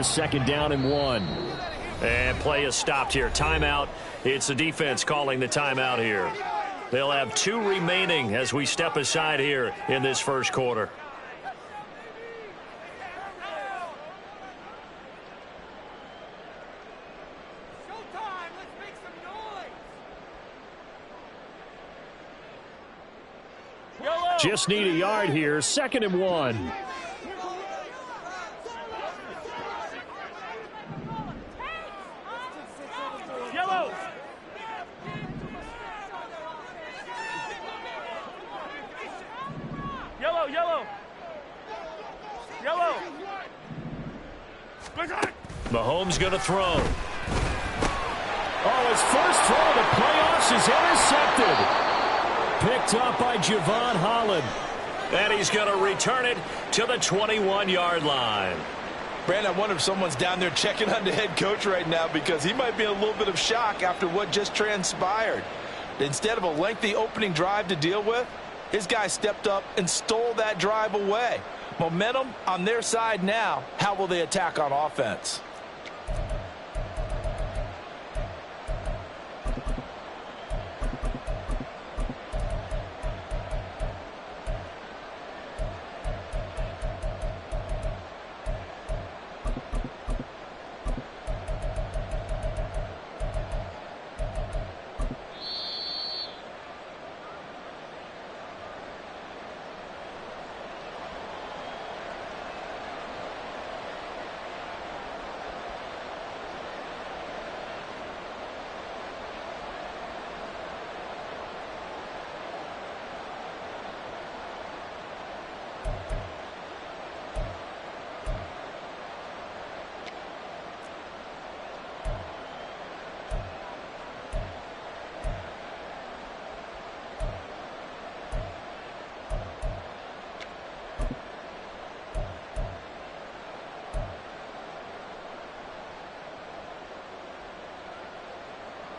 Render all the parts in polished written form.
Second down and 1. And play is stopped here. Timeout. It's the defense calling the timeout here. They'll have 2 remaining as we step aside here in this first quarter. Just need a yard here. Second and 1. Mahomes going to throw. Oh, his first throw of the playoffs is intercepted. Picked up by Javon Holland. And he's going to return it to the 21-yard line. Brandon, I wonder if someone's down there checking on the head coach right now because he might be in a little bit of shock after what just transpired. Instead of a lengthy opening drive to deal with, his guy stepped up and stole that drive away. Momentum on their side now. How will they attack on offense?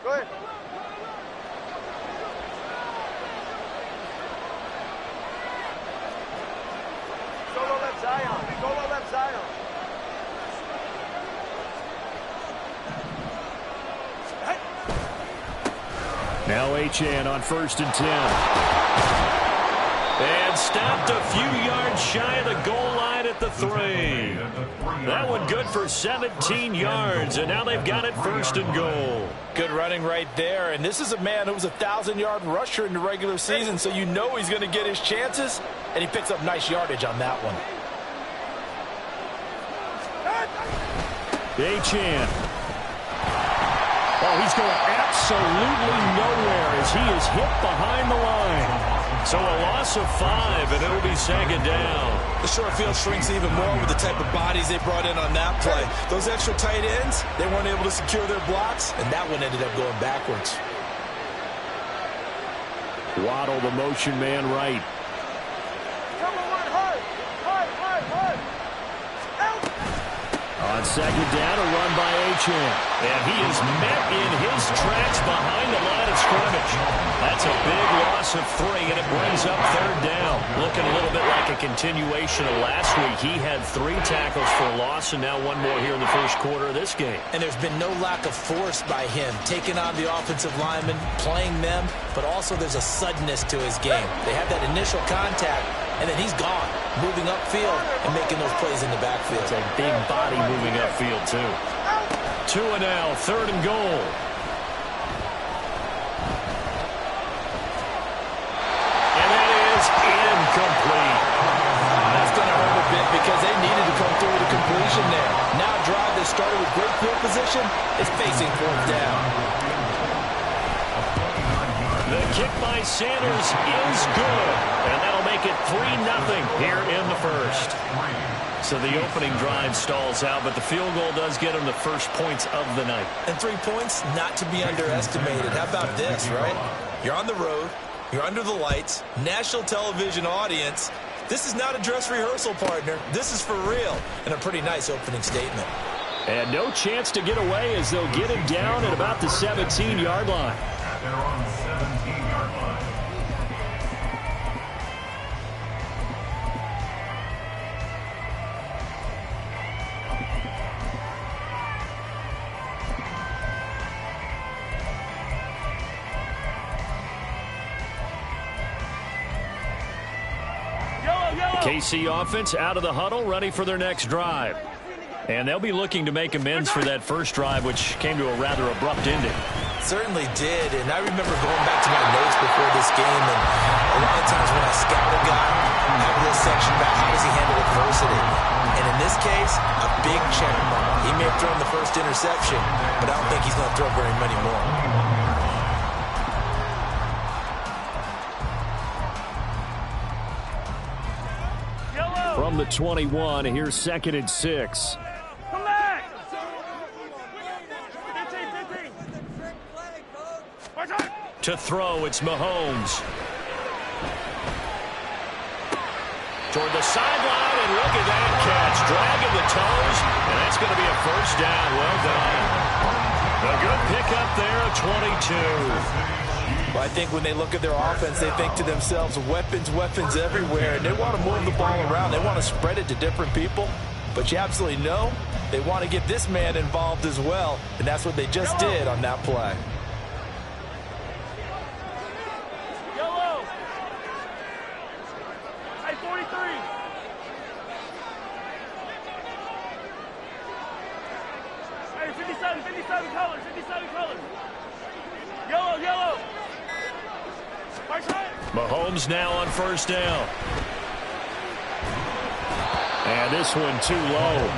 Go ahead. Solo left Zion. Solo left Zion. Now Achane on 1st and 10. And stopped a few yards shy of the goal line at the 3. That one good for 17 yards, and now they've got it 1st and goal. Good running right there, and this is a man who was a 1,000-yard rusher in the regular season, so you know he's going to get his chances, and he picks up nice yardage on that one. Achane. Oh, he's going absolutely nowhere as he is hit behind the line. So a loss of 5, and it'll be 2nd down. The short field shrinks even more with the type of bodies they brought in on that play. Those extra tight ends, they weren't able to secure their blocks, and that one ended up going backwards. Waddle, the motion man, right. On 2nd down, a run by Achane. And he is met in his tracks behind the line of scrimmage. That's a big loss of 3, and it brings up 3rd down. Looking a little bit like a continuation of last week. He had 3 tackles for a loss, and now 1 more here in the first quarter of this game. And there's been no lack of force by him, taking on the offensive linemen, playing them, but also there's a suddenness to his game. They have that initial contact, and then he's gone, moving upfield and making those plays in the backfield. It's a big body moving upfield, too. 2 and now, 3rd and goal. And that is incomplete. That's going to hurt a bit because they needed to come through with a completion there. Now a drive that started with great field position is facing 4th down. The kick by Sanders is good, and that'll make it 3-0 here in the first. So the opening drive stalls out, but the field goal does get them the first points of the night. And 3 points, not to be underestimated. How about this, right? You're on the road, you're under the lights, national television audience. This is not a dress rehearsal, partner. This is for real, and a pretty nice opening statement. And no chance to get away as they'll get him down at about the 17-yard line. They're on the 17-yard line. KC offense out of the huddle, ready for their next drive. And they'll be looking to make amends for that first drive, which came to a rather abrupt ending. Certainly did, and I remember going back to my notes before this game, and a lot of times when I scout a guy, I have a little section about how does he handle adversity. And in this case, a big check mark. He may have thrown the first interception, but I don't think he's going to throw very many more. From the 21, here's 2nd and 6. Come back! 15. To throw, it's Mahomes. Toward the sideline, and look at that catch. Dragging the toes, and that's going to be a first down. Well done. A good pickup there, a 22. Well, I think when they look at their offense, they think to themselves, weapons, weapons everywhere, and they want to move the ball around. They want to spread it to different people, but you absolutely know they want to get this man involved as well, and that's what they just did on that play. Yellow. Hey, 43. Hey, 57 colors, 57 colors. Yellow. Mahomes now on first down. And this one too low.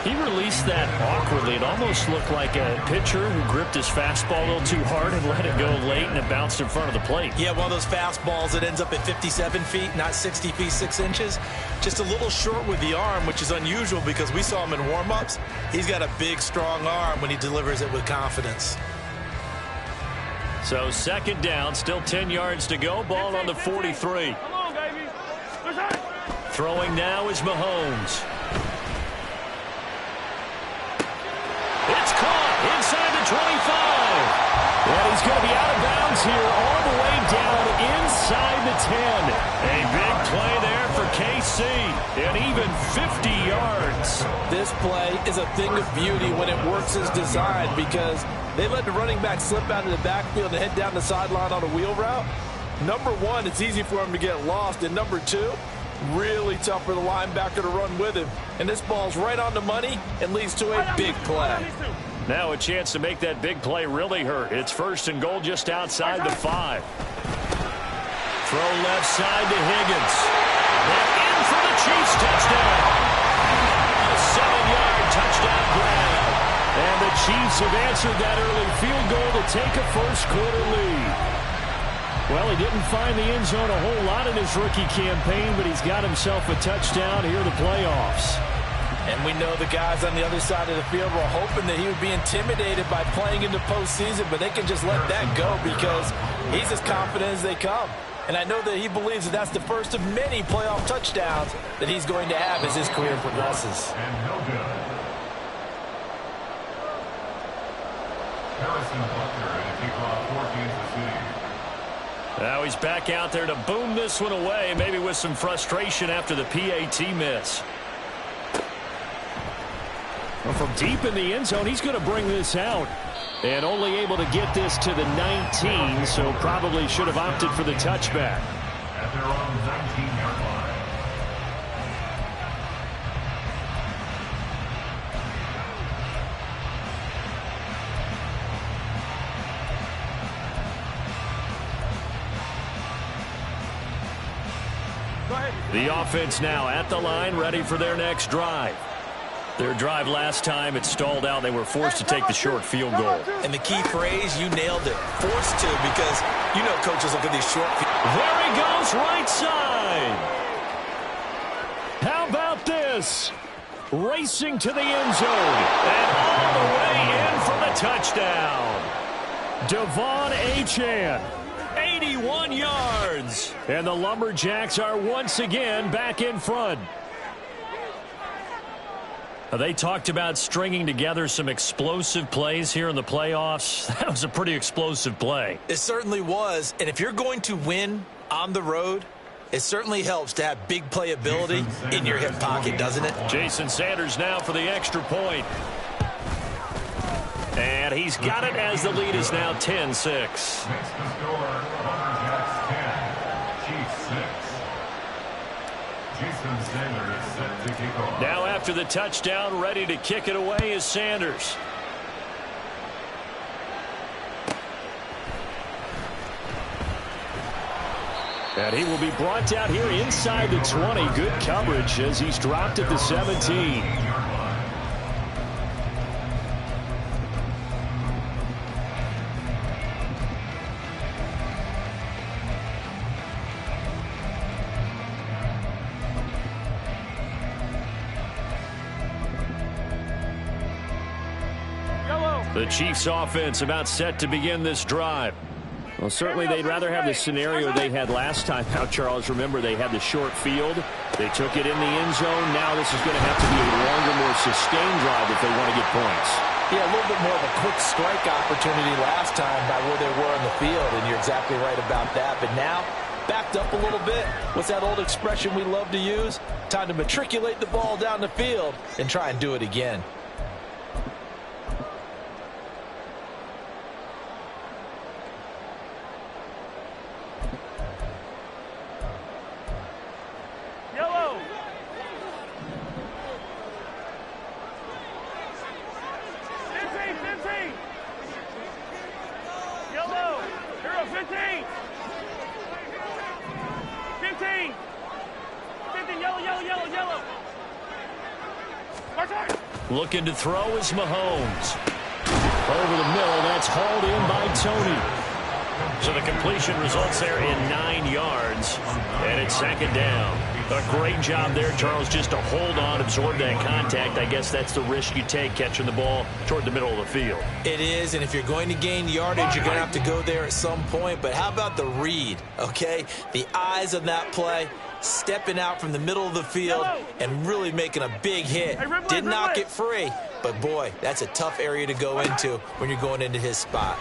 He released that awkwardly. It almost looked like a pitcher who gripped his fastball a little too hard and let it go late, and it bounced in front of the plate. Yeah, one of those fastballs that ends up at 57 feet, not 60 feet, 6 inches. Just a little short with the arm, which is unusual because we saw him in warm-ups. He's got a big, strong arm when he delivers it with confidence. So 2nd down, still 10 yards to go. Ball on the 43. Come on, baby. Throwing now is Mahomes. It's caught inside the 25. And he's going to be out of bounds here all the way down inside the 10. A big play there for KC, and even 50 yards. This play is a thing of beauty when it works as designed because they let the running back slip out of the backfield and head down the sideline on a wheel route. Number one, it's easy for him to get lost. And number two, really tough for the linebacker to run with him. And this ball's right on the money and leads to a big play. Now a chance to make that big play really hurt. It's 1st and goal just outside the 5. Throw left side to Higgins. And in for the Chiefs touchdown. A 7-yard touchdown grab. And the Chiefs have answered that early field goal to take a first-quarter lead. Well, he didn't find the end zone a whole lot in his rookie campaign, but he's got himself a touchdown here in the playoffs. And we know the guys on the other side of the field were hoping that he would be intimidated by playing in the postseason, but they can just let that go because he's as confident as they come. And I know that he believes that that's the first of many playoff touchdowns that he's going to have as his career progresses. And no good. Harrison Butker to kick off for Kansas City. Now he's back out there to boom this one away, maybe with some frustration after the PAT miss. Well, from deep in the end zone, he's going to bring this out. And only able to get this to the 19, so probably should have opted for the touchback. At their own 19-yard line. The offense now at the line, ready for their next drive. Their drive last time, it stalled out. They were forced to take the short field goal. And the key phrase, you nailed it, forced to, because you know coaches look at these short field. There he goes, right side. How about this? Racing to the end zone. And all the way in for the touchdown. Devon Achane. 81 yards. And the Lumberjacks are once again back in front. They talked about stringing together some explosive plays here in the playoffs. That was a pretty explosive play. It certainly was. And if you're going to win on the road, it certainly helps to have big playability in your hip pocket, doesn't it? Jason Sanders now for the extra point. And he's got it as the lead is now 10-6. Makes the score, Lumberjacks 10, Chiefs 6. Sanders set to kick off. Now after the touchdown, ready to kick it away is Sanders. And he will be brought down here inside the 20. Good coverage as he's dropped at the 17. The Chiefs offense about set to begin this drive. Well, certainly they'd rather have the scenario they had last time out, Charles. Remember, they had the short field. They took it in the end zone. Now this is going to have to be a longer, more sustained drive if they want to get points. Yeah, a little bit more of a quick strike opportunity last time by where they were in the field, and you're exactly right about that. But now, backed up a little bit. What's that old expression we love to use? Time to matriculate the ball down the field and try and do it again. Looking to throw is Mahomes. Over the middle, that's hauled in by Tony. So the completion results there in 9 yards, and it's second down. A great job there, Charles, just to hold on, absorb that contact. I guess that's the risk you take catching the ball toward the middle of the field. It is, and if you're going to gain yardage, you're going to have to go there at some point. But how about the read, okay? The eyes of that play, stepping out from the middle of the field and really making a big hit. Did not get free, but boy, that's a tough area to go into when you're going into his spot.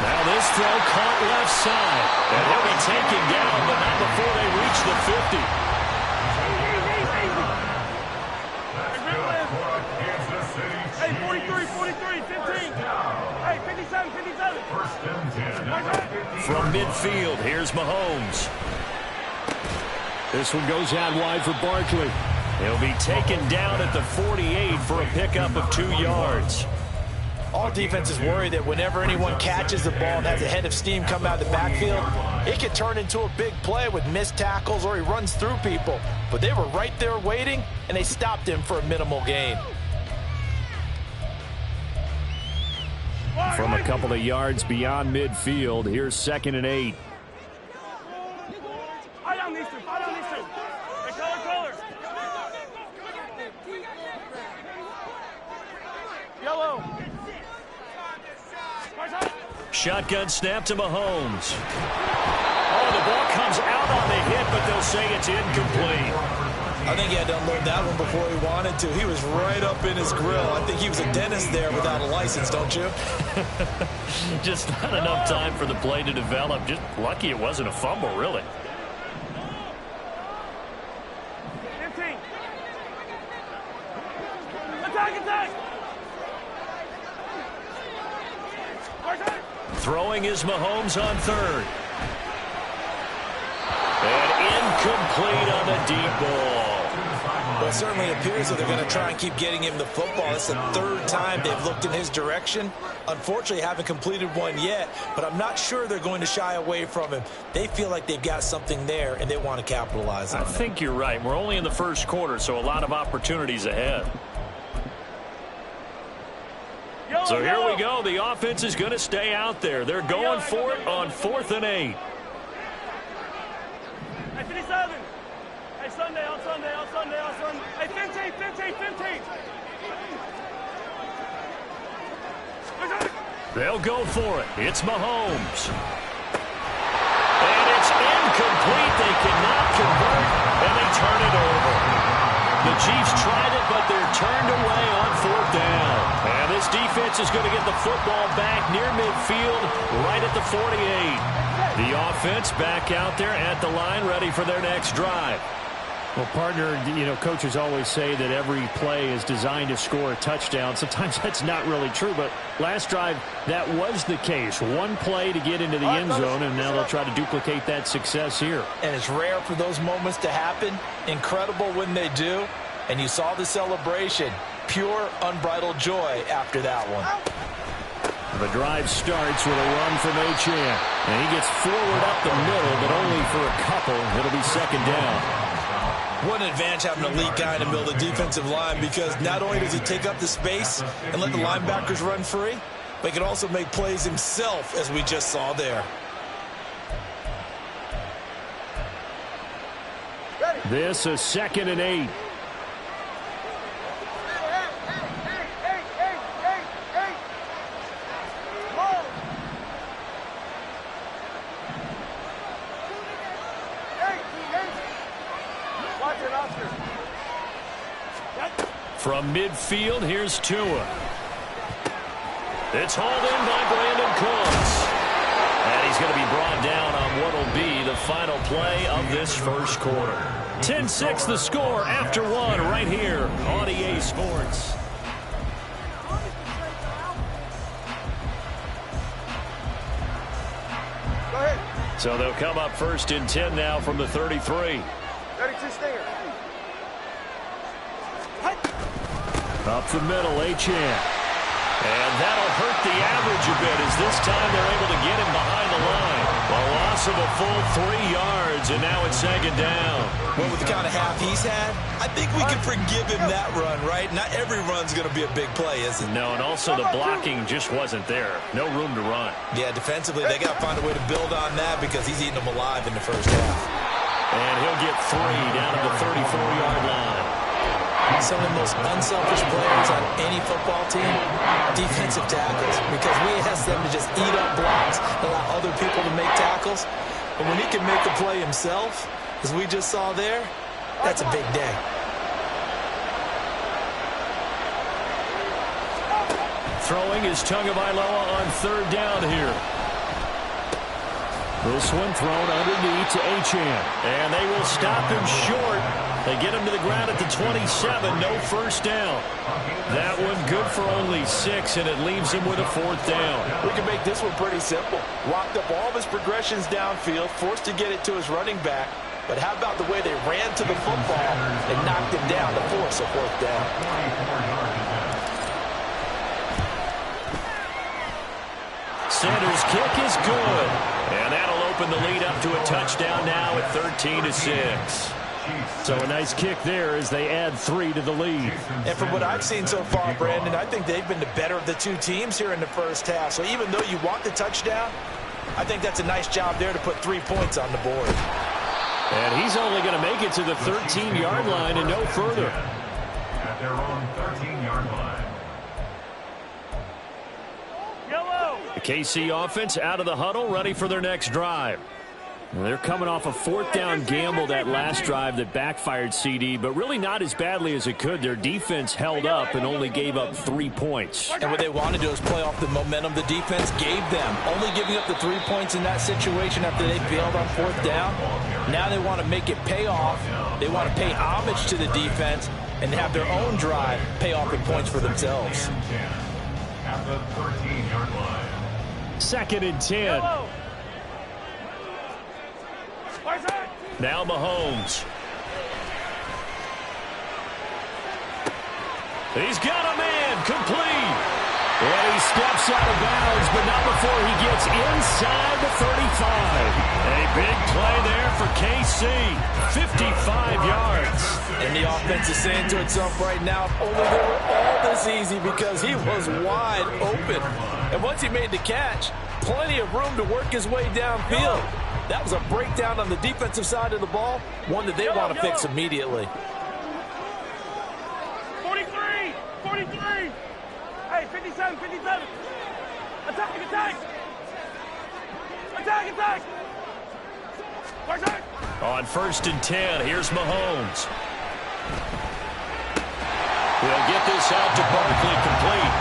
Now this throw caught left side, and he'll be taken down, but not before they reach the 50. Hey, 43, 43, 15. Hey, 57, 57. First and 10. From midfield, here's Mahomes. This one goes out wide for Barkley. He'll be taken down at the 48 for a pickup of 2 yards. All defenses worry that whenever anyone catches the ball and has a head of steam come out of the backfield, it could turn into a big play with missed tackles or he runs through people. But they were right there waiting, and they stopped him for a minimal gain. From a couple of yards beyond midfield, here's 2nd and 8. Eye on these two. Eye on these two. Hey, color. Yellow. Shotgun snap to Mahomes. Oh, the ball comes out on the hit, but they'll say it's incomplete. I think he had to unload that one before he wanted to. He was right up in his grill. I think he was a dentist there without a license, don't you? Just not enough time for the play to develop. Just lucky it wasn't a fumble, really. 15. Attack! Throwing is Mahomes on 3rd. And incomplete on the deep ball. Well, it certainly appears that they're going to try and keep getting him the football. It's the 3rd time they've looked in his direction. Unfortunately, haven't completed one yet, but I'm not sure they're going to shy away from him. They feel like they've got something there, and they want to capitalize on it. I think you're right. We're only in the first quarter, so a lot of opportunities ahead. So here we go. The offense is going to stay out there. They're going for it on 4th and 8. Hey, 57. Hey, Sunday. Hey, 15. They'll go for it. It's Mahomes. And it's incomplete. They cannot convert, and they turn it over. The Chiefs tried it, but they're turned away on 4th down. And this defense is going to get the football back near midfield, right at the 48. The offense back out there at the line, ready for their next drive. Well, partner, you know, coaches always say that every play is designed to score a touchdown. Sometimes that's not really true, but last drive, that was the case. One play to get into the end zone, and now they'll try to duplicate that success here. And it's rare for those moments to happen. Incredible when they do. And you saw the celebration. Pure, unbridled joy after that one. The drive starts with a run from Achane. And he gets forward up the middle, but only for a couple. It'll be second down. What an advantage having an elite guy in the middle of the defensive line, because not only does he take up the space and let the linebackers run free, but he can also make plays himself, as we just saw there. This is 2nd and 8. From midfield, here's Tua. It's hauled in by Brandon Cooks. And he's going to be brought down on what will be the final play of this first quarter. 10-6 the score after one right here on EA Sports. Go ahead. So they'll come up 1st and 10 now from the 33. 32 Stinger. Up the middle, Achane. And that'll hurt the average a bit as this time they're able to get him behind the line. A loss of a full 3 yards, and now it's 2nd down. Well, with the kind of half he's had, I think we can forgive him that run, right? Not every run's going to be a big play, is it? No, and also the blocking just wasn't there. No room to run. Yeah, defensively, they got to find a way to build on that because he's eating them alive in the first half. And he'll get 3 down at the 34-yard line. Some of the most unselfish players on any football team, defensive tackles, because we ask them to just eat up blocks, allow other people to make tackles. But when he can make the play himself, as we just saw there, that's a big day. Throwing is Tagovailoa on 3rd down here. This one thrown underneath to Achane. And they will stop him short. They get him to the ground at the 27. No first down. That one good for only 6, and it leaves him with a 4th down. We can make this one pretty simple. Walked up all of his progressions downfield, forced to get it to his running back. But how about the way they ran to the football and knocked him down to force a 4th down? Sanders' kick is good. And that'll open the lead up to a touchdown now at 13-6. So a nice kick there as they add 3 to the lead. And from what I've seen so far, Brandon, I think they've been the better of the two teams here in the first half. So even though you want the touchdown, I think that's a nice job there to put 3 points on the board. And he's only going to make it to the 13-yard line and no further. At their own 13-yard line. Yellow. The KC offense out of the huddle, ready for their next drive. They're coming off a 4th down gamble that last drive that backfired, CD, but really not as badly as it could. Their defense held up and only gave up 3 points. And what they want to do is play off the momentum the defense gave them. Only giving up the 3 points in that situation after they failed on 4th down. Now they want to make it pay off. They want to pay homage to the defense and have their own drive pay off in points for themselves. At the 13-yard line. 2nd and 10. Now Mahomes. He's got a man, complete. And he steps out of bounds, but not before he gets inside the 35. A big play there for KC. 55 yards. And the offense is saying to itself right now, if only they were all this easy, because he was wide open. And once he made the catch, plenty of room to work his way downfield. That was a breakdown on the defensive side of the ball, one that they want to fix immediately. 43! 43! Hey, 57, 57! Attack, attack! Attack, attack! On 1st and 10, here's Mahomes. He'll get this out to Barkley complete.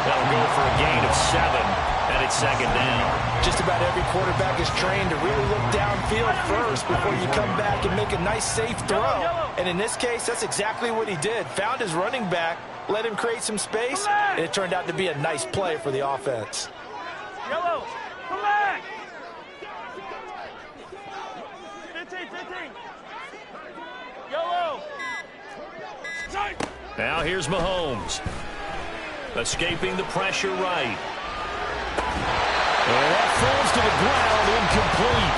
That'll go for a gain of 7. And it's second down. Just about every quarterback is trained to really look downfield first before you come back and make a nice, safe throw. And in this case, that's exactly what he did. Found his running back, let him create some space, and it turned out to be a nice play for the offense. Yellow, come back. 15. Yellow. Now here's Mahomes. Escaping the pressure right. And that falls to the ground, incomplete.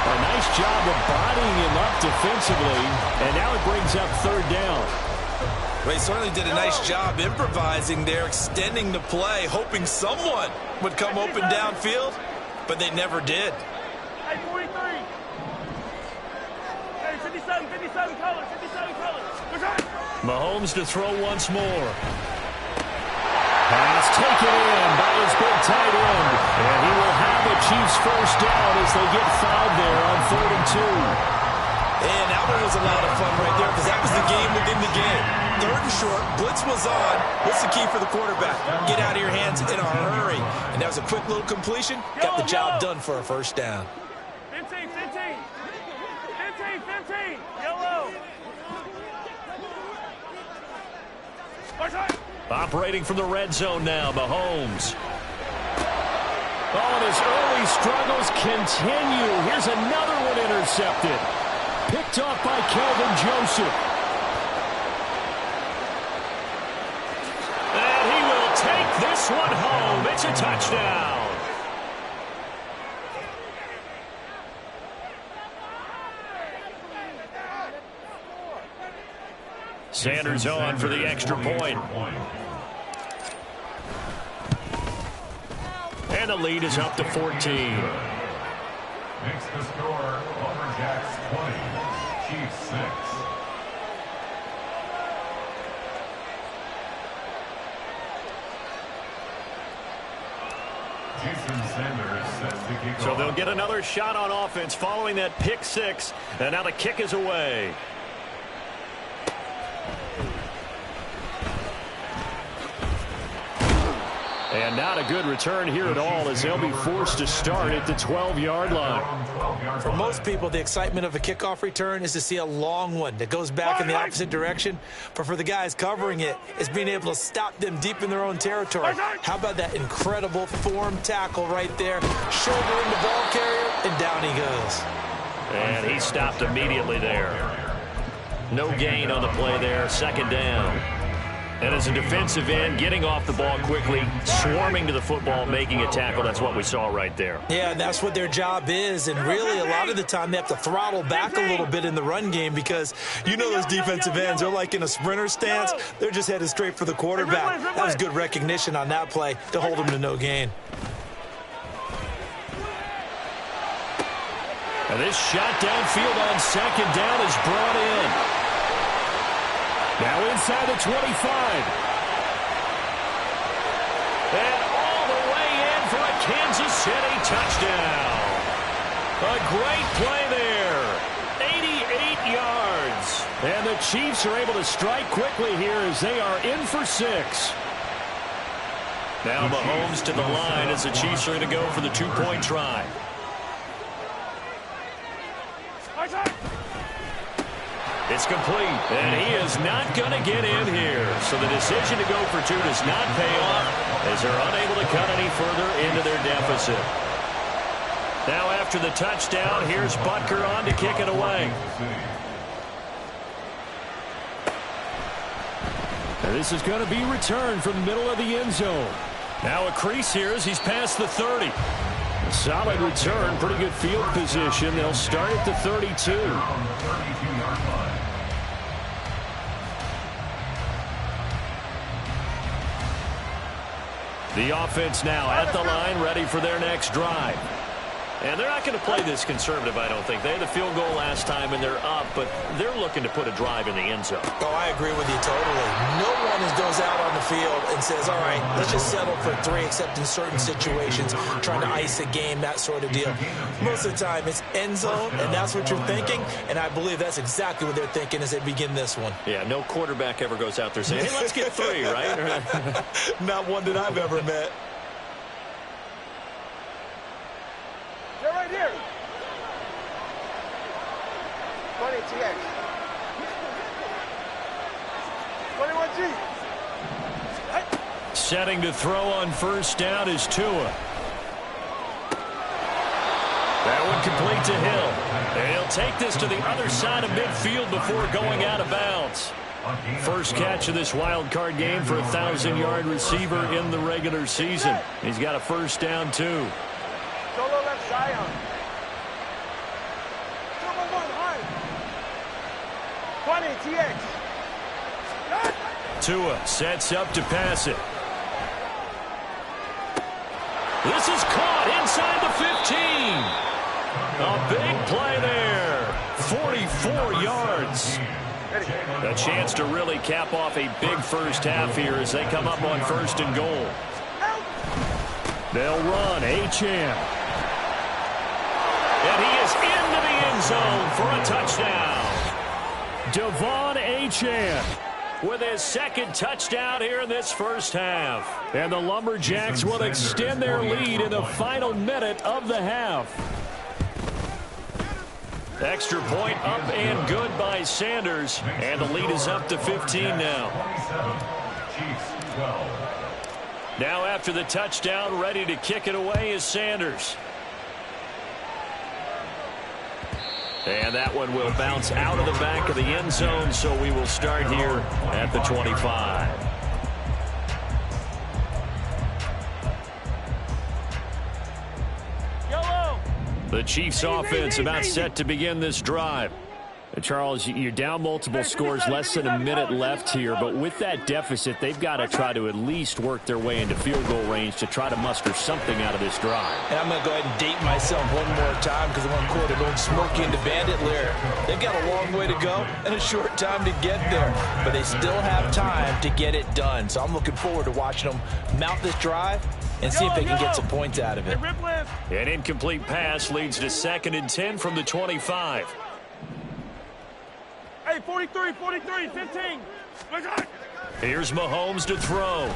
A nice job of bodying him up defensively, and now it brings up third down. Well, he certainly did a nice job improvising there, extending the play, hoping someone would come open downfield, but they never did. Hey, 43. Hey, 57 colors. Mahomes to throw once more. Pass taken in by his big tight end. And he will have the Chiefs first down as they get 5 there on 4th and 2. And that one was a lot of fun right there because that was the game within the game. 3rd and short, blitz was on. What's the key for the quarterback? Get out of your hands in a hurry. And that was a quick little completion. Got the job done for a first down. 15. Yellow. Operating from the red zone now, Mahomes. Oh, and his early struggles continue. Here's another one intercepted. Picked off by Kelvin Joseph. And he will take this one home. It's a touchdown. Sanders on for the extra point. And the lead is up to 14. Makes the score, Lumberjacks 20, Chiefs 6. Jason Sanders sets the kick So off. they'll get another shot on offense following that pick six. And now the kick is away. And not a good return here at all as they'll be forced to start at the 12-yard line. For most people, the excitement of a kickoff return is to see a long one that goes back in the opposite direction. But for the guys covering it, it's being able to stop them deep in their own territory. How about that incredible form tackle right there? Shoulder in the ball carrier, and down he goes. And he stopped immediately there. No gain on the play there, second down. And as a defensive end, getting off the ball quickly, swarming to the football, making a tackle, that's what we saw right there. Yeah, and that's what their job is. And really, a lot of the time, they have to throttle back a little bit in the run game because you know those defensive ends, they're like in a sprinter stance. They're just headed straight for the quarterback. That was good recognition on that play to hold them to no gain. And this shot downfield on second down is brought in. Now inside the 25. And all the way in for a Kansas City touchdown. A great play there. 88 yards. And the Chiefs are able to strike quickly here as they are in for 6. Now Mahomes to the line as the Chiefs are going to go for the two-point try. It's complete, and he is not going to get in here. So the decision to go for two does not pay off as they're unable to cut any further into their deficit. Now after the touchdown, here's Butker on to kick it away. And this is going to be returned from the middle of the end zone. Now a crease here as he's past the 30. A solid return, pretty good field position. They'll start at the 32. The offense now at the line, ready for their next drive. And they're not going to play this conservative, I don't think. They had the field goal last time, and they're up, but they're looking to put a drive in the end zone. Oh, I agree with you totally. No one goes out on the field and says, all right, let's just settle for 3, except in certain situations, trying to ice a game, that sort of deal. Most of the time, it's end zone, and that's what you're thinking, and I believe that's exactly what they're thinking as they begin this one. Yeah, no quarterback ever goes out there saying, hey, let's get 3, right? Not one that I've ever met. right here. 20 TX. 21G. Setting to throw on first down is Tua. That one complete to Hill. And he'll take this to the other side of midfield before going out of bounds. First catch of this wild card game for a 1,000-yard receiver in the regular season. He's got a first down, too. Solo left Zion. 20 TX. Tua sets up to pass it. This is caught inside the 15. A big play there. 44 yards. A chance to really cap off a big first half here as they come up on first and goal. They'll run Achane. And he is into the end zone for a touchdown. Devon Achane with his second touchdown here in this first half. And the Lumberjacks will extend their lead in the final minute of the half. Extra point up and good by Sanders. And the lead is up to 15 now. Now after the touchdown, ready to kick it away is Sanders. And that one will bounce out of the back of the end zone, so we will start here at the 25. The Chiefs offense about set to begin this drive. Charles, you're down multiple scores, less than a minute left here, but with that deficit, they've got to try to at least work their way into field goal range to try to muster something out of this drive. And I'm going to go ahead and date myself one more time because I want to quote an old Smokey and the Bandit lyric. They've got a long way to go and a short time to get there, but they still have time to get it done. So I'm looking forward to watching them mount this drive and see if they can get some points out of it. An incomplete pass leads to 2nd and 10 from the 25. Hey, 43, 15. Here's Mahomes to throw.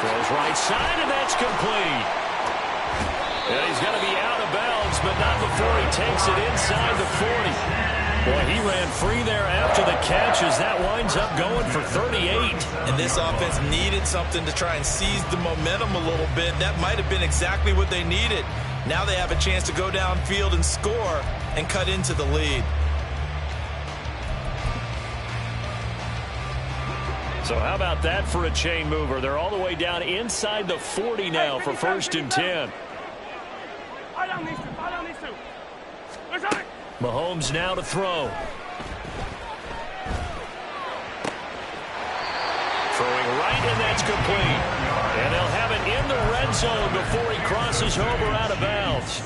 Throws right side, and that's complete. And he's going to be out of bounds, but not before he takes it inside the 40. Boy, he ran free there after the catch as that winds up going for 38. And this offense needed something to try and seize the momentum a little bit. That might have been exactly what they needed. Now they have a chance to go downfield and score and cut into the lead. So how about that for a chain mover? They're all the way down inside the 40 now for 1st and 10. Mahomes now to throw. Throwing right, and that's complete. And they'll have it in the red zone before he crosses over out of bounds.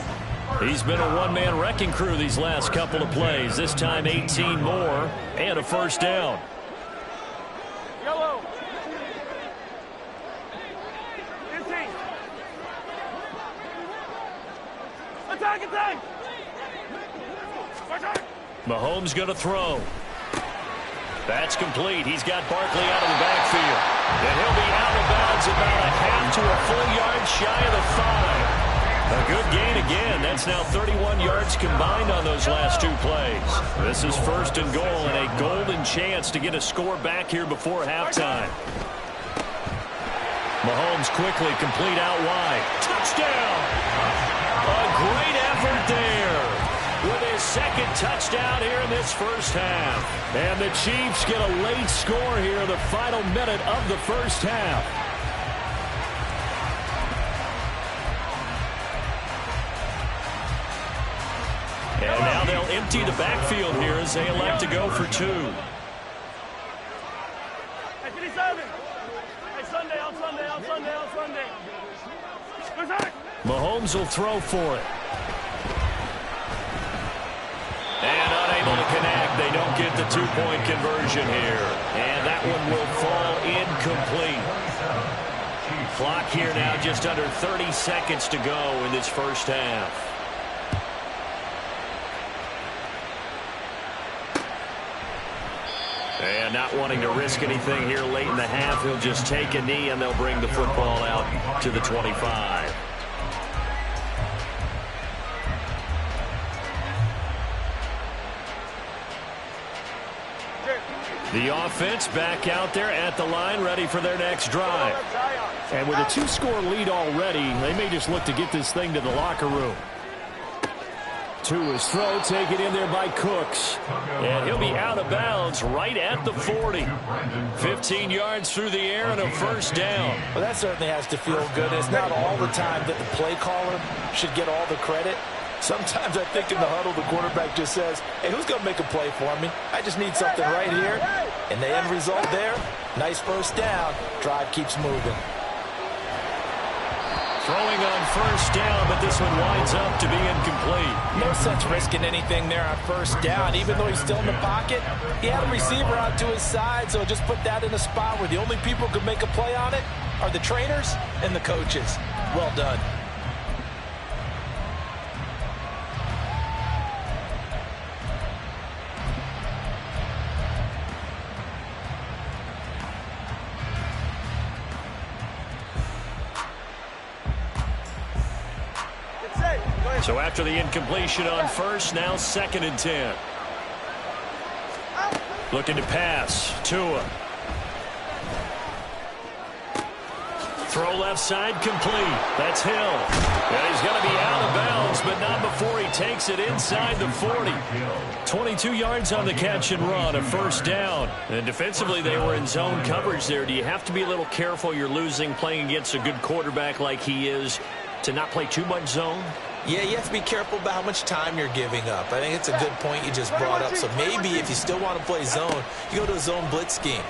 He's been a one-man wrecking crew these last couple of plays. This time 18 more and a first down. Yellow. 15. Attack. Mahomes going to throw. That's complete. He's got Barkley out of the backfield. And he'll be out of bounds about a half to a full yard shy of the 5. A good gain again. That's now 31 yards combined on those last 2 plays. This is 1st and goal and a golden chance to get a score back here before halftime. Mahomes quickly complete out wide. Touchdown! A great effort there with his 2nd touchdown here in this first half. And the Chiefs get a late score here in the final minute of the first half. And now they'll empty the backfield here as they elect to go for 2. Hey, 57. Hey, Sunday. Mahomes will throw for it. And unable to connect. They don't get the 2-point conversion here. And that one will fall incomplete. Clock here now just under 30 seconds to go in this first half. And not wanting to risk anything here late in the half, he'll just take a knee and they'll bring the football out to the 25. The offense back out there at the line, ready for their next drive. And with a 2-score lead already, they may just look to get this thing to the locker room. To his throw, taken in there by Cooks. And he'll be out of bounds right at the 40. 15 yards through the air and a first down. Well, that certainly has to feel good. It's not all the time that the play caller should get all the credit. Sometimes I think in the huddle, the quarterback just says, hey, who's going to make a play for me? I just need something right here. And the end result there, nice first down. Drive keeps moving. Throwing on first down, but this one winds up to be incomplete. No sense risking anything there on first down. Even though he's still in the pocket, he had a receiver out to his side, so just put that in a spot where the only people who can make a play on it are the trainers and the coaches. Well done. So after the incompletion on first, now 2nd and 10. Looking to pass. Tua. Throw left side complete. That's Hill. And he's going to be out of bounds, but not before he takes it inside the 40. 22 yards on the catch and run, a first down. And defensively, they were in zone coverage there. Do you have to be a little careful? You're losing playing against a good quarterback like he is to not play too much zone? Yeah, you have to be careful about how much time you're giving up. I think it's a good point you just brought up. So maybe if you still want to play zone, you go to a zone blitz scheme.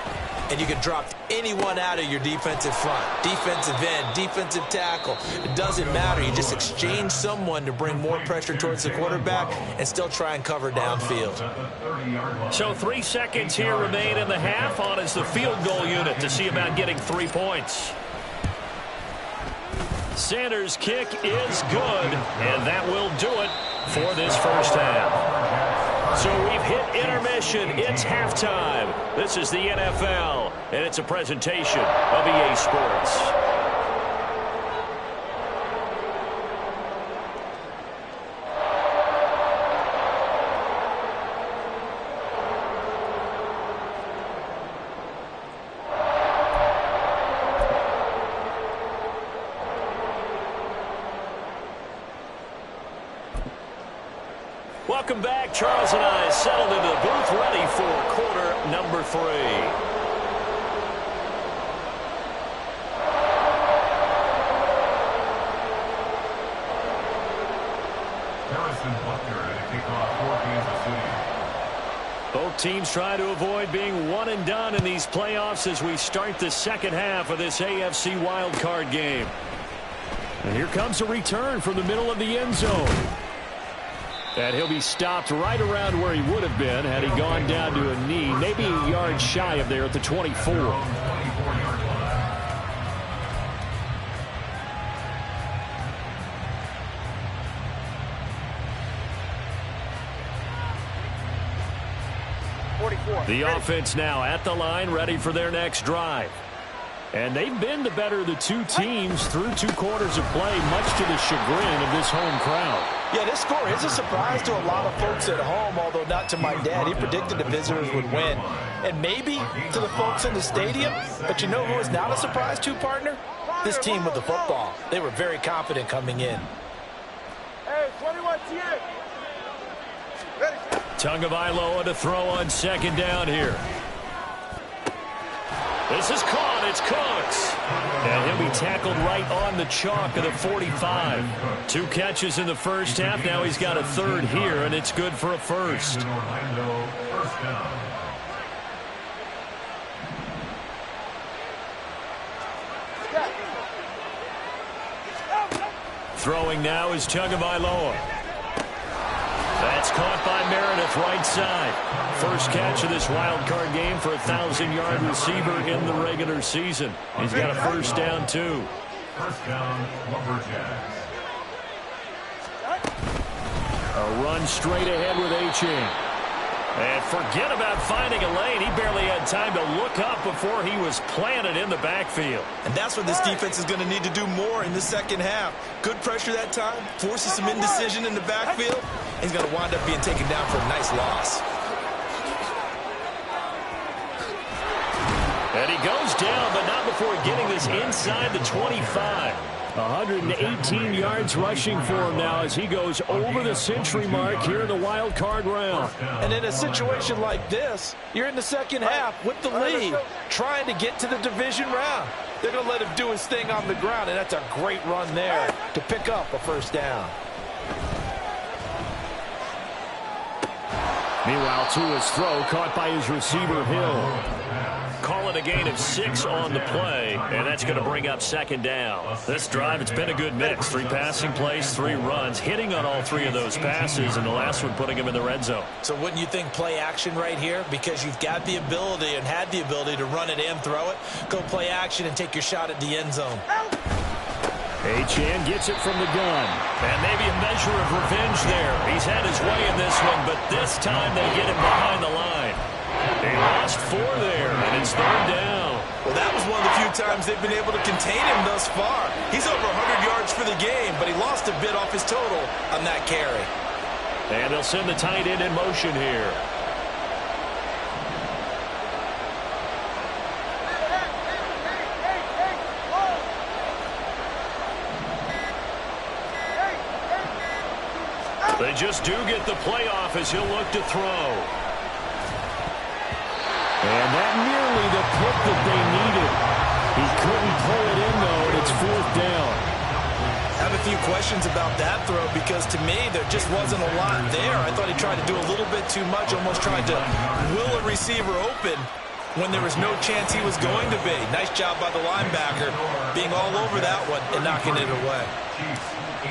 And you can drop anyone out of your defensive front. Defensive end, defensive tackle. It doesn't matter. You just exchange someone to bring more pressure towards the quarterback and still try and cover downfield. So 3 seconds here remain in the half. On is the field goal unit to see about getting 3 points. Sanders' kick is good, and that will do it for this first half. So we've hit intermission. It's halftime. This is the NFL, and it's a presentation of EA Sports. Welcome back. Charles and I settled into the booth ready for quarter number 3. Both teams try to avoid being one and done in these playoffs as we start the second half of this AFC wildcard game. And here comes a return from the middle of the end zone. And he'll be stopped right around where he would have been had he gone down to a knee, maybe a yard shy of there at the 24. The offense now at the line, ready for their next drive. And they've been the better of the two teams through 2 quarters of play, much to the chagrin of this home crowd. Yeah, this score is a surprise to a lot of folks at home, although not to my dad. He predicted the visitors would win. And maybe to the folks in the stadium. But you know who is not a surprise to, partner? This team with the football. They were very confident coming in. Hey, 21 TN. Ready. Tagovailoa to throw on second down here. This is caught. It's Cooks. And he'll be tackled right on the chalk of the 45. 2 catches in the first half. Now he's got a third here, and it's good for a first. Throwing now is Tagovailoa. That's caught by Meredith, right side. First catch of this wild card game for a 1,000-yard receiver in the regular season. He's got a first down, too. First down, Lumberjacks. A run straight ahead with Achane. And forget about finding a lane. He barely had time to look up before he was planted in the backfield. And that's what this defense is going to need to do more in the second half. Good pressure that time, forces some indecision in the backfield. He's going to wind up being taken down for a nice loss. And he goes down, but not before getting this inside the 25. 118 yards rushing for him now as he goes over the century mark here in the wild card round. And in a situation like this, you're in the second half with the lead, trying to get to the division round. They're going to let him do his thing on the ground, and that's a great run there to pick up a first down. Meanwhile, Tua's throw caught by his receiver, Hill. Call it a gain of 6 on the play, and that's going to bring up second down. This drive, it's been a good mix. 3 passing plays, 3 runs, hitting on all 3 of those passes, and the last one putting him in the red zone. So wouldn't you think play action right here? Because you've got the ability and had the ability to run it and throw it. Go play action and take your shot at the end zone. Achane gets it from the gun. And maybe a measure of revenge there. He's had his way in this one, but this time they get him behind the line. They lost 4 there, and it's third down. Well, that was one of the few times they've been able to contain him thus far. He's over 100 yards for the game, but he lost a bit off his total on that carry. And they'll send the tight end in motion here. They just do get the play off as he'll look to throw. And that nearly the pick that they needed. He couldn't pull it in, though, and it's fourth down. I have a few questions about that throw because, to me, there just wasn't a lot there. I thought he tried to do a little bit too much, almost tried to will a receiver open when there was no chance he was going to be. Nice job by the linebacker being all over that one and knocking it away.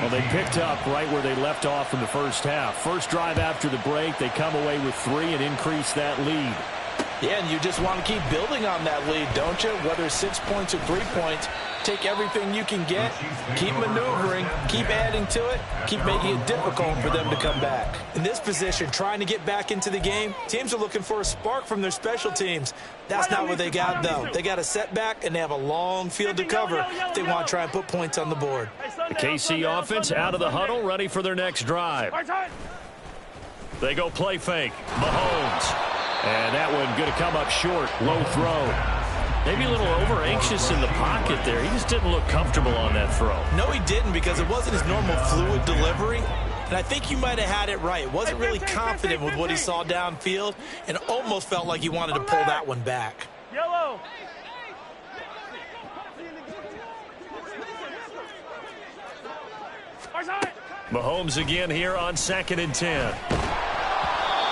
Well, they picked up right where they left off in the first half. First drive after the break, they come away with 3 and increase that lead. Yeah, and you just want to keep building on that lead, don't you? Whether it's 6 points or 3 points, take everything you can get, keep maneuvering, keep adding to it, keep making it difficult for them to come back. In this position, trying to get back into the game, teams are looking for a spark from their special teams. That's not what they got, though. They got a setback, and they have a long field to cover if they want to try and put points on the board. The KC offense out of the huddle, ready for their next drive. They go play fake. Mahomes. And that one going to come up short. Low throw. Maybe a little over-anxious in the pocket there. He just didn't look comfortable on that throw. No, he didn't, because it wasn't his normal fluid delivery. And I think you might have had it right. Wasn't really confident with what he saw downfield and almost felt like he wanted to pull that one back. Yellow. Mahomes again here on 2nd and 10.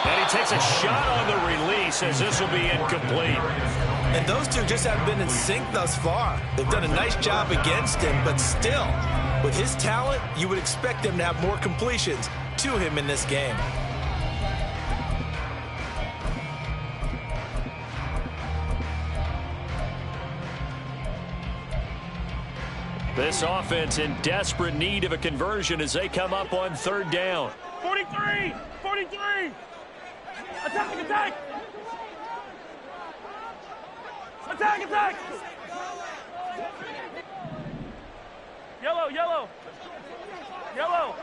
And he takes a shot on the release as this will be incomplete. And those two just haven't been in sync thus far. They've done a nice job against him, but still, with his talent, you would expect them to have more completions to him in this game. This offense in desperate need of a conversion as they come up on 3rd down. 43! 43! Attack! Attack! Attack! Attack! Yellow! Yellow! Yellow!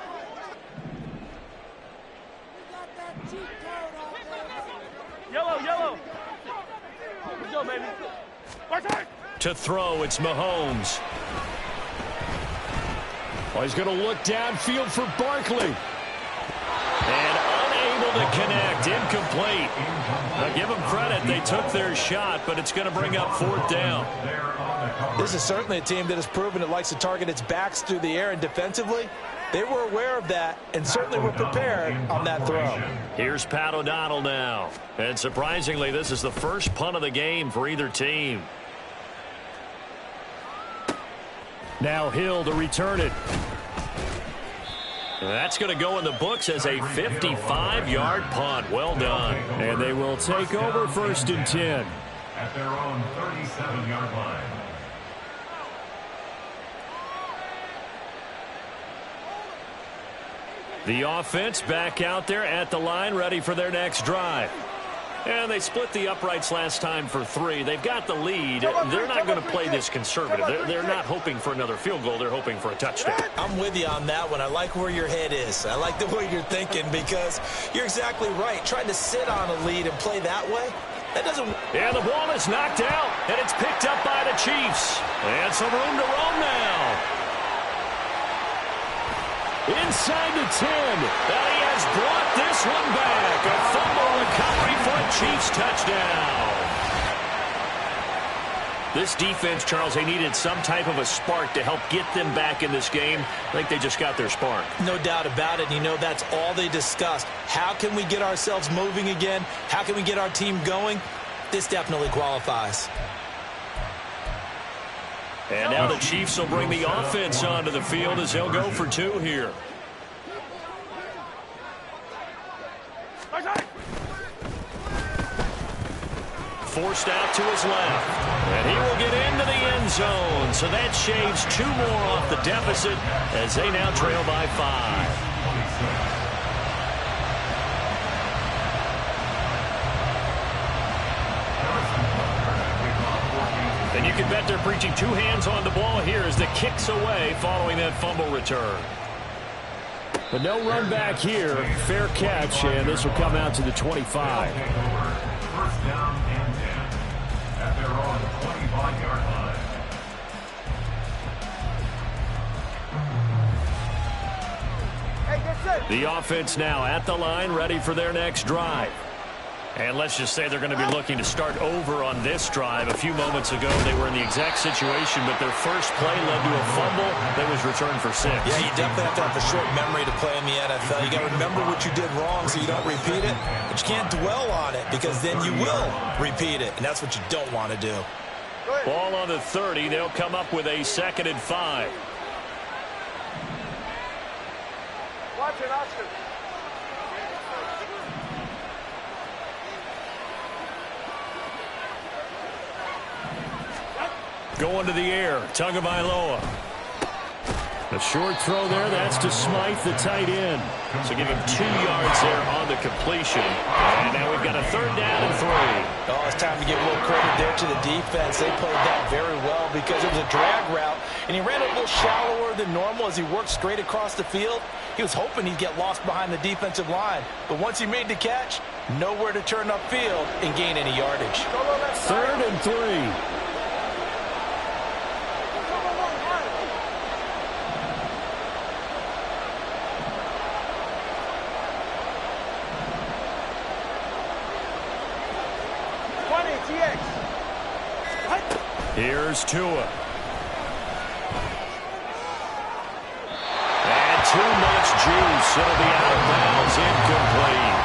Yellow! Yellow! Let's go, baby! To throw, it's Mahomes. Well, he's going to look downfield for Barkley. And unable to connect, incomplete. Now give them credit, they took their shot, but it's going to bring up 4th down. This is certainly a team that has proven it likes to target its backs through the air, and defensively, they were aware of that and certainly were prepared on that throw. Here's Pat O'Donnell now. And surprisingly, this is the first punt of the game for either team. Now Hill to return it. That's going to go in the books as a 55-yard punt. Well done. And they will take over 1st and 10. At their own 37-yard line. The offense back out there at the line, ready for their next drive. And they split the uprights last time for 3. They've got the lead. They're not going to play this conservative. They're not hoping for another field goal. They're hoping for a touchdown. I'm with you on that one. I like where your head is. I like the way you're thinking because you're exactly right. Trying to sit on a lead and play that way, That doesn't... And the ball is knocked out, and it's picked up by the Chiefs. And some room to roam now. Inside the 10. And he has brought this one back. A fumble recovery for a Chiefs touchdown. This defense, Charles, they needed some type of a spark to help get them back in this game. I think they just got their spark. No doubt about it. And you know, that's all they discussed. How can we get ourselves moving again? How can we get our team going? This definitely qualifies. And now the Chiefs will bring the offense onto the field as they'll go for 2 here. Forced out to his left. And he will get into the end zone. So that shaves 2 more off the deficit as they now trail by 5. And you can bet they're preaching 2 hands on the ball here as the kick's away following that fumble return. But no run back here. Fair catch, and this will come out to the 25. First down and 10 at their own 25-yard line. Hey, get set. The offense now at the line, ready for their next drive. And let's just say they're going to be looking to start over on this drive. A few moments ago, they were in the exact situation, but their first play led to a fumble that was returned for 6. Yeah, you definitely have to have a short memory to play in the NFL. You got to remember what you did wrong so you don't repeat it. But you can't dwell on it because then you will repeat it, and that's what you don't want to do. Ball on the 30. They'll come up with a 2nd and 5. Watch it, Oscar. Going to the air. Tagovailoa. A short throw there. That's to Smythe, the tight end. So give him 2 yards there on the completion. And now we've got a 3rd down and 3. Oh, it's time to give a little credit there to the defense. They played that very well because it was a drag route, and he ran a little shallower than normal as he worked straight across the field. He was hoping he'd get lost behind the defensive line, but once he made the catch, nowhere to turn upfield and gain any yardage. 3rd and 3. Here's Tua. And too much juice. It'll be out of bounds, incomplete.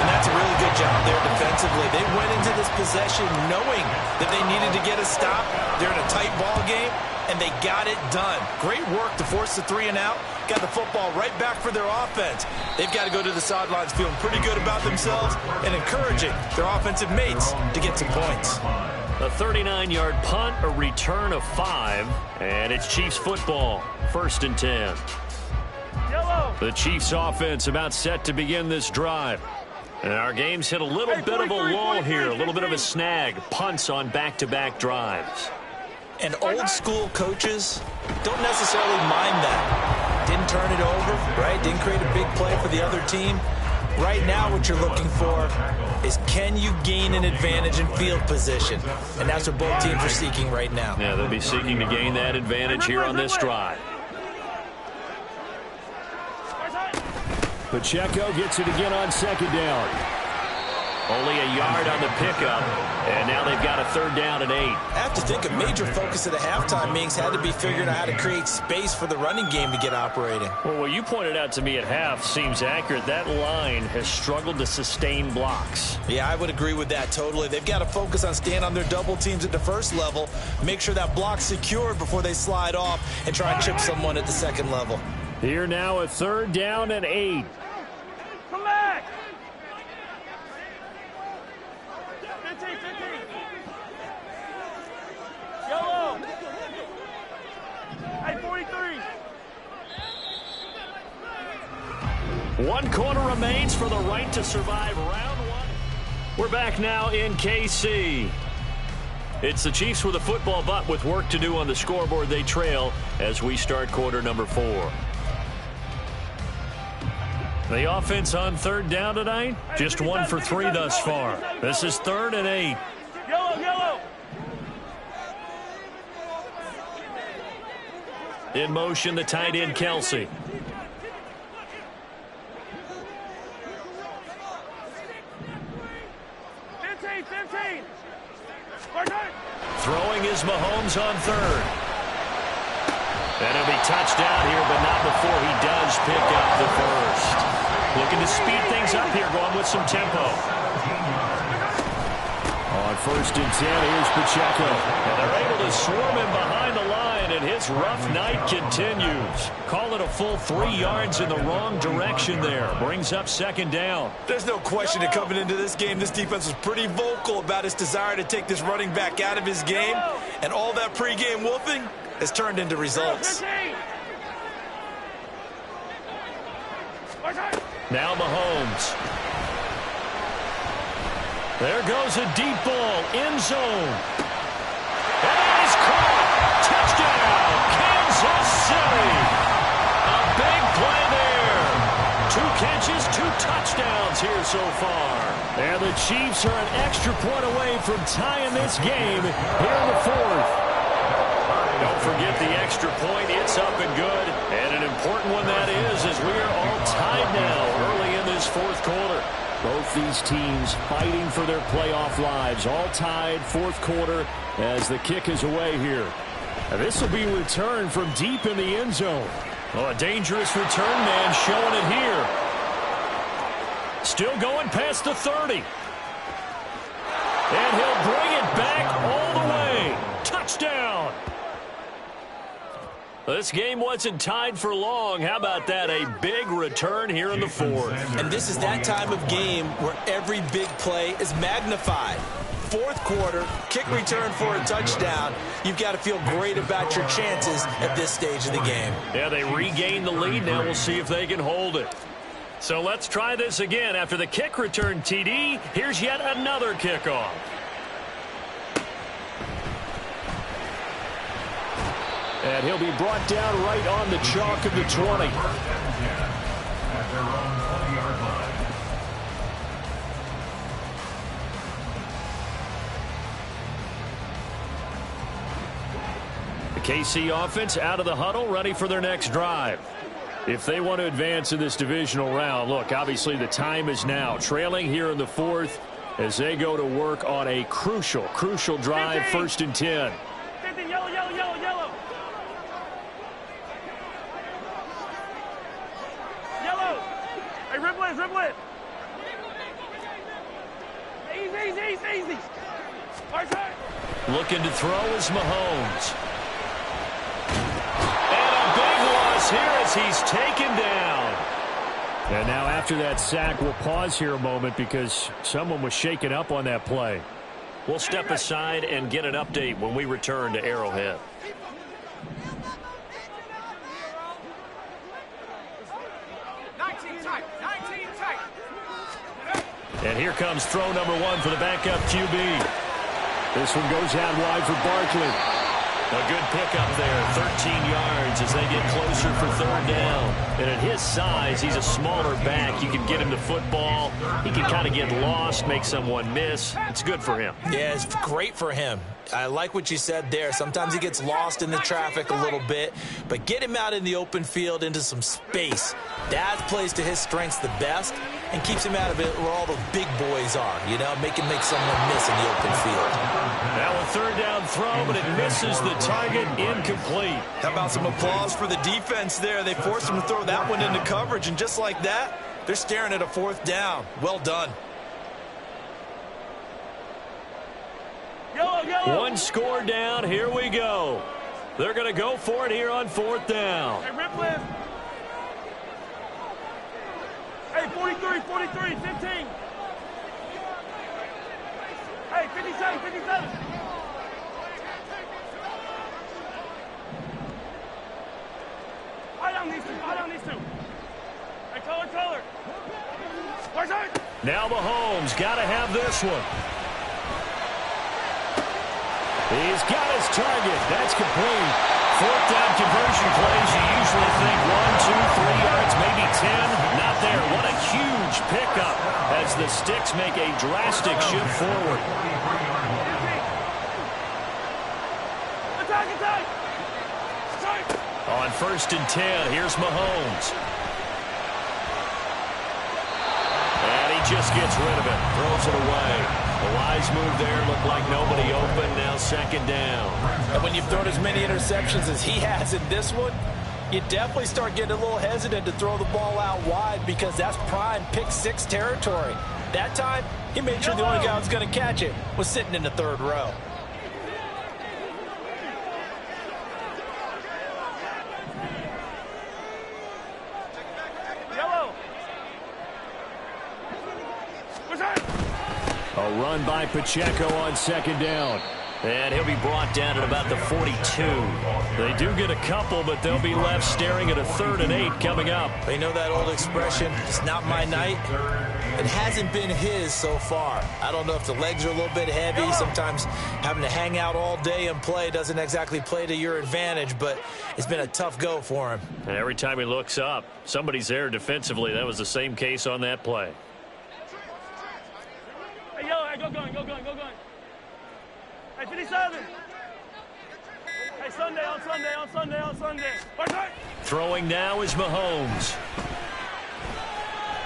And that's a really good job there defensively. They went into this possession knowing that they needed to get a stop. They're in a tight ball game, and they got it done. Great work to force the 3 and out. Got the football right back for their offense. They've got to go to the sidelines feeling pretty good about themselves and encouraging their offensive mates to get some points. A 39-yard punt, a return of 5, and it's Chiefs football. 1st and 10. Yellow. The Chiefs offense about set to begin this drive. And our game's hit a little bit of a lull here, a little bit of a snag. Punts on back-to-back drives. And old school coaches don't necessarily mind that. Didn't turn it over, right? Didn't create a big play for the other team. Right now what you're looking for is can you gain an advantage in field position? And that's what both teams are seeking right now. Yeah, they'll be seeking to gain that advantage here on this drive. Pacheco gets it again on 2nd down. Only a yard on the pickup, and now they've got a 3rd down and 8. I have to think a major focus of the halftime meetings had to be figuring out how to create space for the running game to get operating. Well, what you pointed out to me at half seems accurate. That line has struggled to sustain blocks. Yeah, I would agree with that totally. They've got to focus on staying on their double teams at the first level, make sure that block's secured before they slide off and try and chip someone at the 2nd level. Here now a 3rd down and 8. Come back. 15. Yellow. Hey, 43. 1 quarter remains for the right to survive round 1. We're back now in KC. It's the Chiefs with a football, but with work to do on the scoreboard. They trail as we start quarter number 4. The offense on third down tonight, just 1 for 3 thus far. This is 3rd and 8. Yellow. In motion, the tight end, Kelsey. Throwing is Mahomes on 3rd. And it'll be touchdown here, but not before he does pick up the first. Looking to speed things up here, going with some tempo. On 1st and 10, here's Pacheco. And they're able to swarm him behind the line, and his rough night continues. Call it a full 3 yards in the wrong direction there. Brings up 2nd down. There's no question that coming into this game, this defense was pretty vocal about its desire to take this running back out of his game. And all that pregame wolfing has turned into results. Now Mahomes. There goes a deep ball, end zone. And he's caught. Touchdown, Kansas City. A big play there. 2 catches, 2 touchdowns here so far. And the Chiefs are an extra point away from tying this game here in the 4th. Don't forget the extra point. It's up and good. And an important one that is, as we are all tied now early in this 4th quarter. Both these teams fighting for their playoff lives. All tied, 4th quarter as the kick is away here. And this will be returned from deep in the end zone. Well, a dangerous return man showing it here. Still going past the 30. And he'll bring it back all the way. Touchdown. This game wasn't tied for long. How about that? A big return here in the 4th. And this is that time of game where every big play is magnified. 4th quarter, kick return for a touchdown. You've got to feel great about your chances at this stage of the game. Yeah, they regain the lead. Now we'll see if they can hold it. So let's try this again. After the kick return TD, here's yet another kickoff. And he'll be brought down right on the chalk of the 20. At their own 20-yard line. The KC offense out of the huddle, ready for their next drive. If they want to advance in this divisional round, look, obviously the time is now. Trailing here in the 4th as they go to work on a crucial drive, 1st and 10. Yellow. Hey, ribble it. Easy. Looking to throw is Mahomes. And a big loss here as he's taken down. And now after that sack, we'll pause here a moment because someone was shaken up on that play. We'll step aside and get an update when we return to Arrowhead. And here comes throw number 1 for the backup QB. This one goes out wide for Barkley. A good pickup there, 13 yards as they get closer for 3rd down. And at his size, he's a smaller back. You can get him the football. He can kind of get lost, make someone miss. It's good for him. Yeah, it's great for him. I like what you said there. Sometimes he gets lost in the traffic a little bit, but get him out in the open field into some space. That plays to his strengths the best and keeps him out of it where all the big boys are, you know, make someone miss in the open field. Now a 3rd down throw, but it misses the target, incomplete. How about some applause for the defense there? They forced him to throw that one into coverage, and just like that, they're staring at a 4th down. Well done. Yellow. 1 score down. Here we go. They're going to go for it here on 4th down. Hey, rip lift. Hey, 43, 15. Hey, 57. Eye down these two. Hey, color. Where's it? Now Mahomes got to have this one. He's got his target. That's complete. Fourth down conversion plays, you usually think 1, 2, 3 yards, maybe 10. Not there. What a huge pickup as the Sticks make a drastic shift forward. On 1st and 10, here's Mahomes. And he just gets rid of it, throws it away. A wise move there, looked like nobody open, now 2nd down. And when you've thrown as many interceptions as he has in this one, you definitely start getting a little hesitant to throw the ball out wide because that's prime pick 6 territory. That time, he made sure the only guy who was going to catch it was sitting in the 3rd row. A run by Pacheco on 2nd down. And he'll be brought down at about the 42. They do get a couple, but they'll be left staring at a 3rd and 8 coming up. They know that old expression, it's not my night. It hasn't been his so far. I don't know if the legs are a little bit heavy. Sometimes having to hang out all day and play doesn't exactly play to your advantage, but it's been a tough go for him. And every time he looks up, somebody's there defensively. That was the same case on that play. Hey, yo, hey, go going. Hey, 57. Hey, Sunday. Throwing now is Mahomes.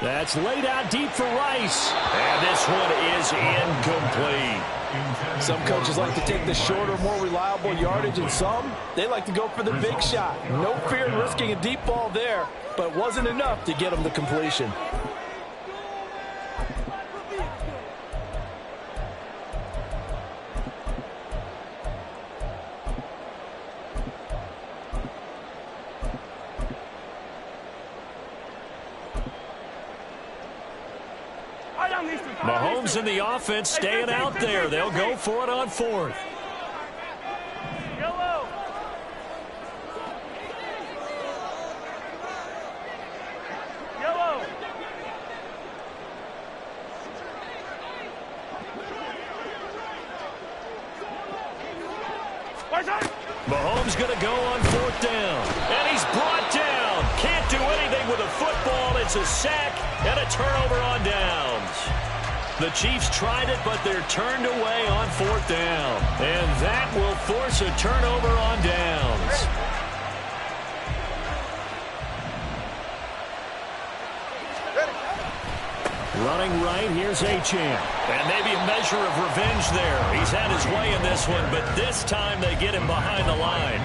That's laid out deep for Rice. And this one is incomplete. Some coaches like to take the shorter, more reliable yardage, and some, they like to go for the big shot. No fear in risking a deep ball there, but it wasn't enough to get them the completion. Mahomes and the offense staying out there. They'll go for it on 4th. Yellow. Mahomes going to go on 4th down. And he's brought down. Can't do anything with a football. It's a sack and a turnover on downs. The Chiefs tried it, but they're turned away on 4th down. And that will force a turnover on downs. Running right, here's Achane. And maybe a measure of revenge there. He's had his way in this one, but this time they get him behind the line.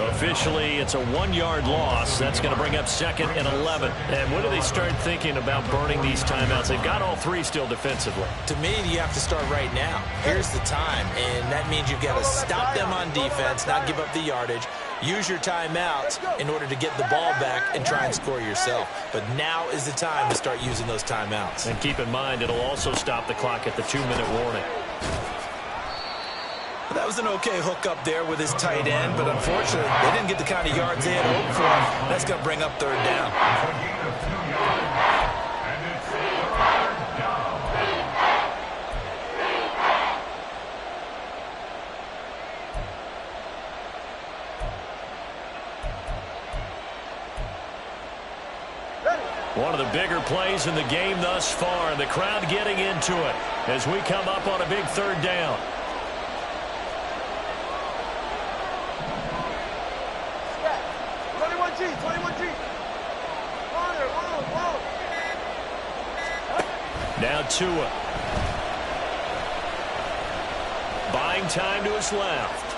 Officially, it's a 1-yard loss. That's going to bring up 2nd and 11. And when do they start thinking about burning these timeouts? They've got all 3 still defensively. To me, you have to start right now. Here's the time, and that means you've got to stop them on defense, not give up the yardage. Use your timeouts in order to get the ball back and try and score yourself. But now is the time to start using those timeouts. And keep in mind, it'll also stop the clock at the 2-minute warning. That was an okay hook up there with his tight end, but unfortunately, they didn't get the kind of yards they had hoped for. That's going to bring up 3rd down. One of the bigger plays in the game thus far, and the crowd getting into it as we come up on a big 3rd down. Now Tua. Buying time to his left.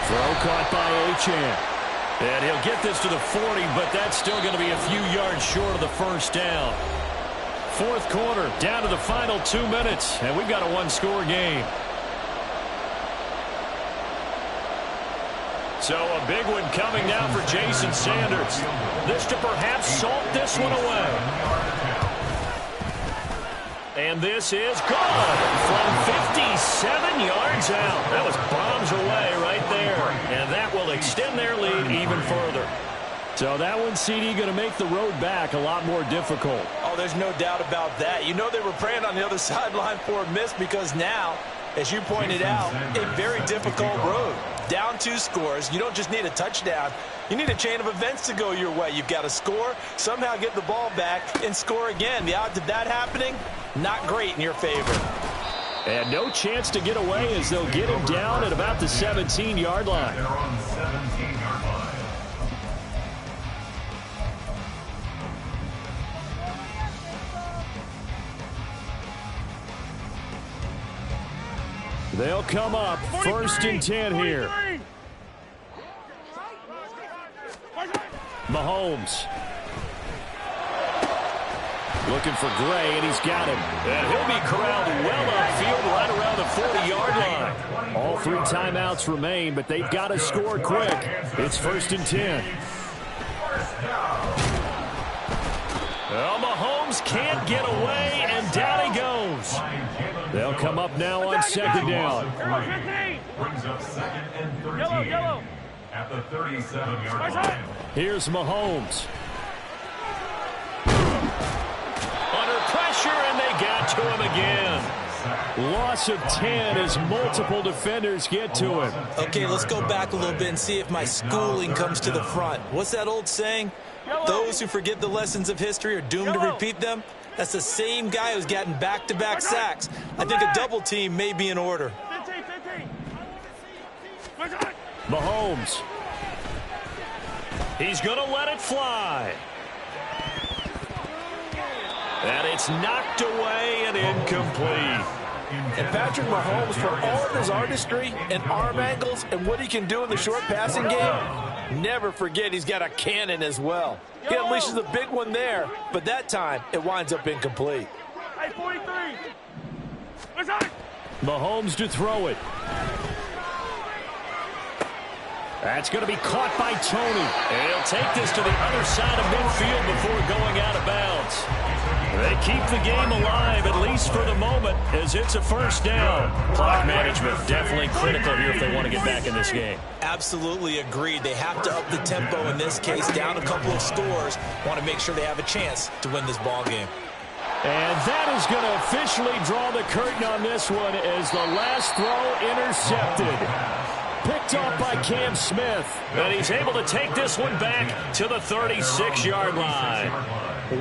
Throw caught by Achane. And he'll get this to the 40, but that's still going to be a few yards short of the 1st down. 4th quarter, down to the final 2 minutes, and we've got a 1-score game. So a big one coming now for Jason Sanders. This to perhaps salt this one away. And this is good from 57 yards out. That was bombs away right there. And that will extend their lead even further. So that one, CD, going to make the road back a lot more difficult. Oh, there's no doubt about that. You know they were praying on the other sideline for a miss because now, as you pointed out, a very difficult road. Down 2 scores. You don't just need a touchdown. You need a chain of events to go your way. You've got to score, somehow get the ball back, and score again. The odds of that happening, not great in your favor. And no chance to get away as they'll get him down at about the 17-yard line. They're on the 17-yard line. They'll come up 1st and 10 here. Mahomes. Looking for Gray, and he's got him. And he'll be corralled well upfield right around the 40-yard line. All 3 timeouts remain, but they've got to score quick. It's 1st and 10. Well, Mahomes can't get away, and down he goes. They'll come up now on 2nd down. Brings up 2nd and 13 at the 37-yard line. Here's Mahomes. Under pressure, and they got to him again. Loss of 10 as multiple defenders get to him. Okay, let's go back a little bit and see if my schooling comes to the front. What's that old saying? Those who forget the lessons of history are doomed to repeat them. That's the same guy who's gotten back-to-back sacks. I think a double team may be in order. Mahomes. He's going to let it fly. And it's knocked away and incomplete. And Patrick Mahomes, for all of his artistry and arm angles and what he can do in the short passing game, never forget he's got a cannon as well. He unleashes a big one there, but that time it winds up incomplete. Hey, 43. Mahomes to throw it. That's going to be caught by Tony. And he'll take this to the other side of midfield before going out of bounds. They keep the game alive, at least for the moment, as it's a 1st down. Clock management definitely critical here if they want to get back in this game. Absolutely agreed. They have to up the tempo in this case, down a couple of scores. Want to make sure they have a chance to win this ball game. And that is going to officially draw the curtain on this one as the last throw intercepted. Picked off by Cam Smith. And he's able to take this one back to the 36-yard line.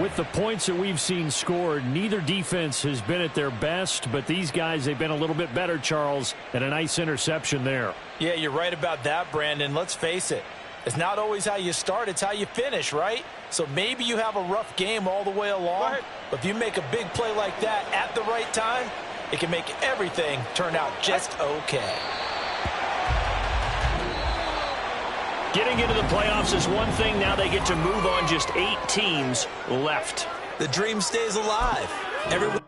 With the points that we've seen scored, neither defense has been at their best, but these guys, they've been a little bit better, Charles, and a nice interception there. Yeah, you're right about that, Brandon. Let's face it. It's not always how you start, it's how you finish, right? So maybe you have a rough game all the way along, but if you make a big play like that at the right time, it can make everything turn out just okay. Getting into the playoffs is one thing. Now they get to move on just 8 teams left. The dream stays alive. Everyone